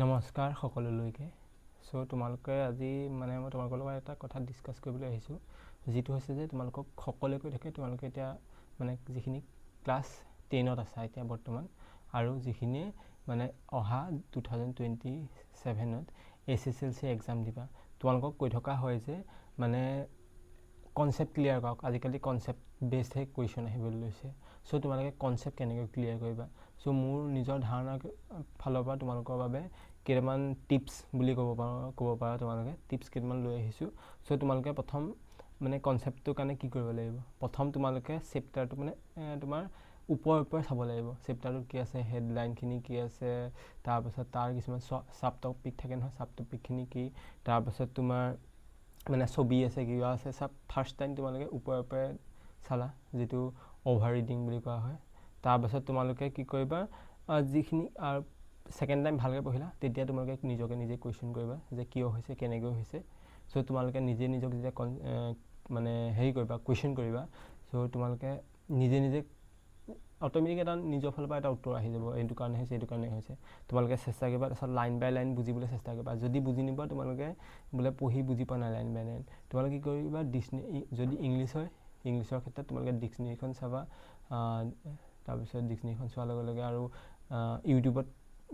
নমস্কাৰ সকলোলৈকে। সো তোমালোকে আজি মানে মই তোমালোকৰ লগত এটা কথা ডিসকাস কৰিবলৈ আহিছোঁ, যেটো হৈছে যে তোমালোকক সকলোৱে কৈ থাকে তোমালোকে এতিয়া মানে যিখিনি ক্লাছ 10ত আছে এতিয়া বৰ্তমান আৰু যিখিনি মানে অহা 2027ত SSLC এক্সাম দিবা, তোমালোকক কৈ থকা হয় যে মানে কনসেপ্ট ক্লিয়াৰ কৰক। আজিকালি কনসেপ্ট বেসড হে কুৱেশ্যন আহিবলৈ লৈছে। সো তোমালোকে কনসেপ্ট কেনেকৈ ক্লিয়াৰ কৰিবা। সো মোৰ নিজৰ ধাৰণাৰ ফালৰ পৰা তোমালোকৰ বাবে কেইটামান টিপছ বুলি ক'ব পাৰা তোমালোকে টিপছ কেইটামান লৈ আহিছোঁ। সো তোমালোকে প্ৰথম মানে কনসেপ্টটোৰ কাৰণে কি কৰিব লাগিব, প্ৰথম তোমালোকে চেপ্টাৰটো মানে তোমাৰ ওপৰে চাব লাগিব। চেপ্টাৰটো কি আছে, হেডলাইনখিনি কি আছে, তাৰপিছত তাৰ কিছুমান সাব টপিক থাকে নহয়, সাব টপিকখিনি কি, তাৰপিছত তোমাৰ মানে ছবি আছে কিবা আছে, সব ফাৰ্ষ্ট টাইম তোমালোকে ওপৰে চালা, যেটো অভাৰ ৰিডিং বুলি কোৱা হয়। তাৰপিছত তোমালোকে কি কৰিবা, যিখিনি সেকেন্ড টাইম ভালকৈ পঢ়িলা তেতিয়া তোমালোকে নিজকে নিজে কুৱেশ্যন কৰিবা যে কিয় হৈছে, কেনেকৈ হৈছে। সো তোমালোকে নিজে নিজক যেতিয়া মানে হেৰি কৰিবা, কুৱেশ্যন কৰিবা, সো তোমালোকে নিজে অটোমেটিক এটা নিজৰ ফালৰ পৰা এটা উত্তৰ আহি যাব, এইটো কাৰণে হৈছে, এইটো কাৰণে হৈছে। তোমালোকে চেষ্টা কৰিবা, তাৰপিছত লাইন বাই লাইন বুজিবলৈ চেষ্টা কৰিবা। যদি বুজি নোপোৱা তোমালোকে বোলে পঢ়ি বুজি পোৱা নাই লাইন বাই লাইন, তোমালোকে কি কৰিবা, যদি ইংলিছ হয় ইংলিছৰ ক্ষেত্ৰত তোমালোকে ডিক্সনেৰীখন চাবা। তাৰপিছত ডিক্সনেৰীখন চোৱাৰ লগে লগে আৰু ইউটিউবত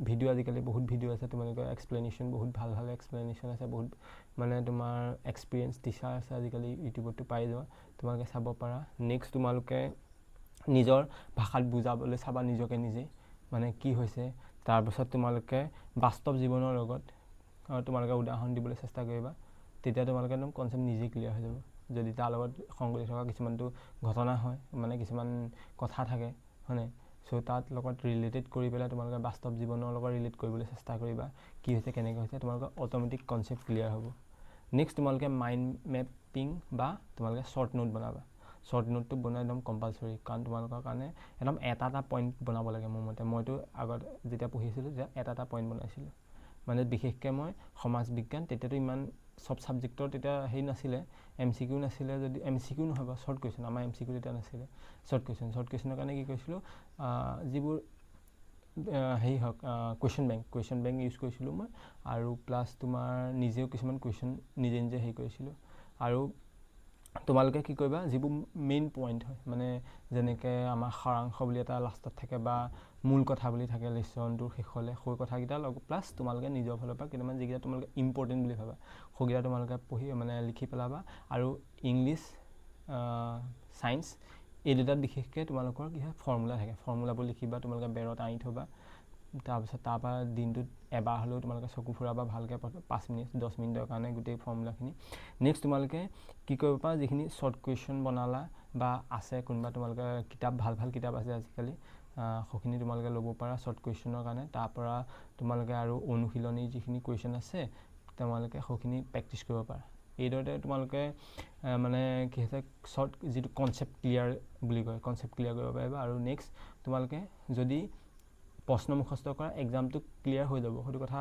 ভিডিঅ' আজিকালি বহুত ভিডিঅ' আছে, তোমালোকৰ এক্সপ্লেনেশ্যন বহুত ভাল এক্সপ্লেনেশ্যন আছে, বহুত মানে তোমাৰ এক্সপিৰিয়েঞ্চ টিচাৰ আছে আজিকালি ইউটিউবতো পাই যোৱা, তোমালোকে চাব পাৰা। নেক্সট তোমালোকে নিজৰ ভাষাত বুজাবলৈ চাবা নিজকে নিজে, মানে কি হৈছে। তাৰপিছত তোমালোকে বাস্তৱ জীৱনৰ লগত তোমালোকে উদাহৰণ দিবলৈ চেষ্টা কৰিবা, তেতিয়া তোমালোকে একদম কনসেপ্ট নিজে ক্লিয়াৰ হৈ যাব। যদি তাৰ লগত সংগতি থকা কিছুমানটো ঘটনা হয়, মানে কিছুমান কথা থাকে হয়নে, সো তাত লগত ৰিলেটেড কৰি পেলাই তোমালোকে বাস্তৱ জীৱনৰ লগত ৰিলেট কৰিবলৈ চেষ্টা কৰিবা, কি হৈছে কেনেকৈ হৈছে, তোমালোকৰ অটোমেটিক কনসেপ্ট ক্লিয়াৰ হ'ব। নেক্সট তোমালোকে মাইণ্ড মেপিং বা তোমালোকে শ্বৰ্ট নোট বনাবা। শ্বৰ্ট নোটটো বনোৱা একদম কম্পালচৰি, কাৰণ তোমালোকৰ কাৰণে একদম এটা পইণ্ট বনাব লাগে। মোৰ মতে মইতো আগত যেতিয়া পঢ়িছিলোঁ তেতিয়া এটা পইণ্ট বনাইছিলোঁ, মানে বিশেষকৈ মই সমাজ বিজ্ঞান, তেতিয়াতো ইমান সব ছাবজেক্টৰ তেতিয়া হেৰি নাছিলে, MCQ নাছিলে, যদি MCQ নহয় বা শ্বৰ্ট কুৱেশ্যন, আমাৰ MCQ তেতিয়া নাছিলে, শ্বৰ্ট কুৱেশ্যনৰ কাৰণে কি কৰিছিলোঁ, যিবোৰ হেৰি হওক কুৱেশ্যন বেংক ইউজ কৰিছিলোঁ মই, আৰু প্লাছ তোমাৰ নিজেও কিছুমান কুৱেশ্যন নিজে হেৰি কৰিছিলোঁ। আৰু তোমালোকে কি কৰিবা, যিবোৰ মেইন পইণ্ট হয়, মানে যেনেকৈ আমাৰ সাৰাংশ বুলি এটা লাষ্টত থাকে বা মূল কথা বুলি থাকে লেচনটোৰ শেষলৈ, সেই কথাকেইটা প্লাছ তোমালোকে নিজৰ ফালৰ পৰা কেইটামান যিকেইটা তোমালোকে ইম্পৰ্টেণ্ট বুলি ভাবা সেইকেইটা তোমালোকে পঢ়ি মানে লিখি পেলাবা। আৰু ইংলিছ ছায়েন্স এই দুটাত বিশেষকৈ তোমালোকৰ কি হয়, ফৰ্মুলা থাকে, ফৰ্মুলাবোৰ লিখিবা, তোমালোকে বেৰত আঁৰি থ'বা। তাৰপিছত তাৰপৰা দিনটোত এবাৰ হ'লেও তোমালোকে চকু ফুৰাবা ভালকৈ, 5 মিনিট 10 মিনিটৰ কাৰণে গোটেই ফৰ্মুলাখিনি। নেক্সট তোমালোকে কি কৰিব পাৰা, যিখিনি শ্বৰ্ট কুৱেশ্যন বনালা বা আছে কোনোবা তোমালোকে কিতাপ ভাল কিতাপ আছে আজিকালি, সেইখিনি তোমালোকে ল'ব পাৰা শ্বৰ্ট কুৱেশ্যনৰ কাৰণে। তাৰপৰা তোমালোকে আৰু অনুশীলনী যিখিনি কুৱেশ্যন আছে তোমালোকে সেইখিনি প্ৰেক্টিছ কৰিব পাৰা। এইদৰে তোমালোকে মানে কি হৈছে, শ্বৰ্ট যিটো কনচেপ্ট ক্লিয়াৰ বুলি কয়, কনচেপ্ট ক্লিয়াৰ কৰিব পাৰিবা। আৰু নেক্সট তোমালোকে যদি প্ৰশ্ন মুখস্থ কৰা, এক্সামটো ক্লিয়াৰ হৈ যাব, সেইটো কথা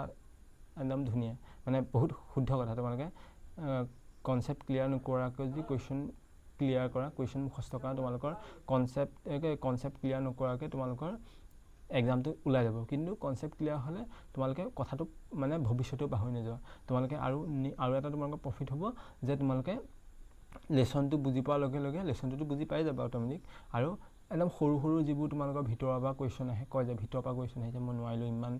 একদম ধুনীয়া, মানে বহুত শুদ্ধ কথা। তোমালোকে কনচেপ্ট ক্লিয়াৰ নকৰাকৈ যদি কুৱেশ্যন ক্লিয়াৰ কৰা, কুৱেশ্যন মুখস্থ কৰা, তোমালোকৰ কনচেপ্ট ক্লিয়াৰ নকৰাকৈ তোমালোকৰ এক্সামটো ওলাই যাব। কিন্তু কনচেপ্ট ক্লিয়াৰ হ'লে তোমালোকে কথাটো মানে ভৱিষ্যতেও পাহৰি নাযাবা। তোমালোকে আৰু এটা তোমালোকৰ প্ৰফিট হ'ব যে তোমালোকে লেচনটো বুজি পোৱাৰ লগে লগে লেচনটোতো বুজি পাই যাবা অট'মেটিক, আৰু একদম সৰু যিবোৰ তোমালোকৰ ভিতৰৰ পৰা কুৱেশ্যন আহে, কয় যে ভিতৰৰ পৰা কুৱেশ্যন আহিছে, মই নোৱাৰিলোঁ, ইমান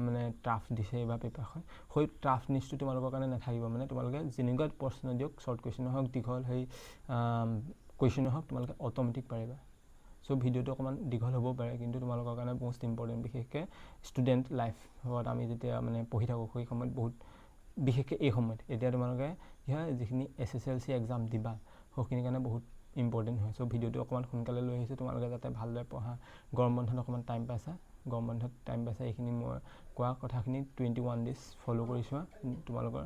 মানে টাফ দিছে এইবাৰ পেপাৰখন, সেই টাফনেছটো তোমালোকৰ কাৰণে নাথাকিব। মানে তোমালোকে যেনেকুৱা প্ৰশ্ন দিয়ক, শ্বৰ্ট কুৱেশ্যন হওক, দীঘল সেই কুৱেশ্যন হওক, তোমালোকে অট'মেটিক পাৰিবা। সো ভিডিঅ'টো অকণমান দীঘল হ'ব পাৰে, কিন্তু তোমালোকৰ কাৰণে মষ্ট ইম্পৰ্টেণ্ট, বিশেষকৈ ষ্টুডেণ্ট লাইফত আমি যেতিয়া মানে পঢ়ি থাকোঁ সেই সময়ত বহুত, বিশেষকৈ এই সময়ত এতিয়া তোমালোকে কি হয়, যিখিনি SSLC এক্সাম দিবা সেইখিনিৰ কাৰণে বহুত ইম্পৰ্টেণ্ট হয়। সো ভিডিঅ'টো অকণমান সোনকালে লৈ আহিছোঁ, তোমালোকে যাতে ভালদৰে পঢ়া। গৰম বন্ধত অকণমান টাইম পাইছা, এইখিনি মই কোৱা কথাখিনি 21 days ফ'ল' কৰিছোৱা তোমালোকৰ।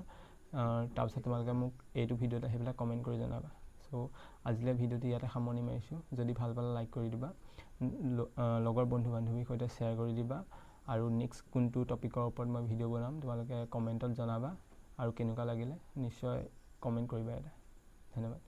তাৰপিছত তোমালোকে মোক এইটো ভিডিঅ'ত আহি পেলাই কমেণ্ট কৰি জনাবা। সো আজিলৈ ভিডিঅ'টো ইয়াতে সামৰণি মাৰিছোঁ। যদি ভাল পালে লাইক কৰি দিবা, লগৰ বন্ধু বান্ধৱীৰ সৈতে শ্বেয়াৰ কৰি দিবা। আৰু নেক্সট কোনটো টপিকৰ ওপৰত মই ভিডিঅ' বনাম তোমালোকে কমেণ্টত জনাবা, আৰু কেনেকুৱা লাগিলে নিশ্চয় কমেণ্ট কৰিবা এটা। ধন্যবাদ।